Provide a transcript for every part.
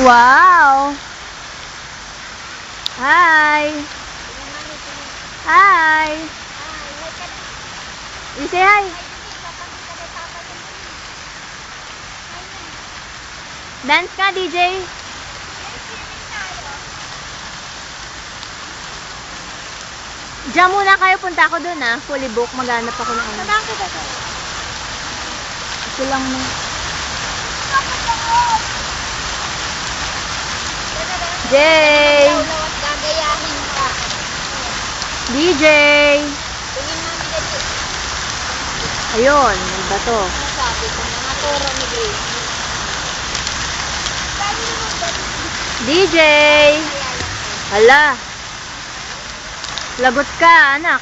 Wow! Hi! Hi! You say hi! Dance ka, DJ! Diyan muna kayo, punta ako dun fully book, maghanap ako ng ano. Ito lang mo. Jay! Gagayahin ka. DJ! Tingin namin dito. Ayun, may bato. Ano sabi ko? Mga toro ni Grace. DJ! Hala! Lagot ka, anak.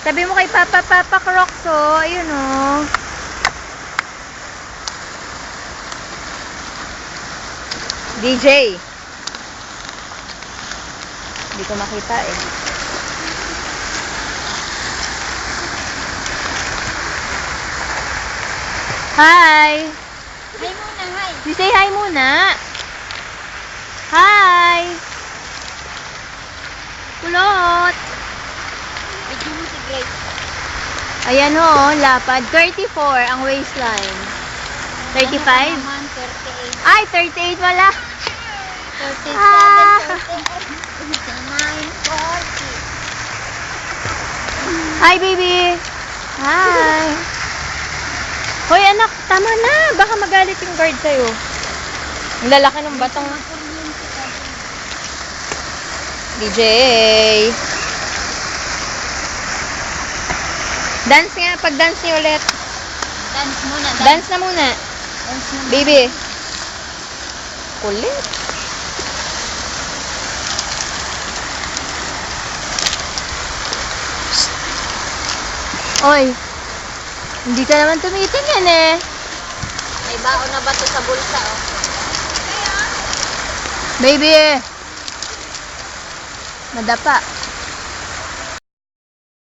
Sabi mo kay Papa Crocs, oh. Ayun, oh. DJ! Hindi ko makita, eh. Hi! Hi muna, hi. You say hi muna. Hi! Kulot! Medyo mo si Grace. Ayan ho, lapad. 34 ang waistline. 35? Ano naman, 38. Ay, 38 wala. 37, Ah. 38, 39, 40. Hi, baby! Hi! Hoy, anak, tama na. Baka magalit yung guard sa'yo. Ang lalaki ng batong. DJ! Dance nga. Pag-dance niyo ulit. Dance muna, Dance na muna. Dance muna. Baby. Kulit. Oy. Hindi ka naman tumitingin eh. May baon na ba to sa bulsa, oh? Baby. Madapa.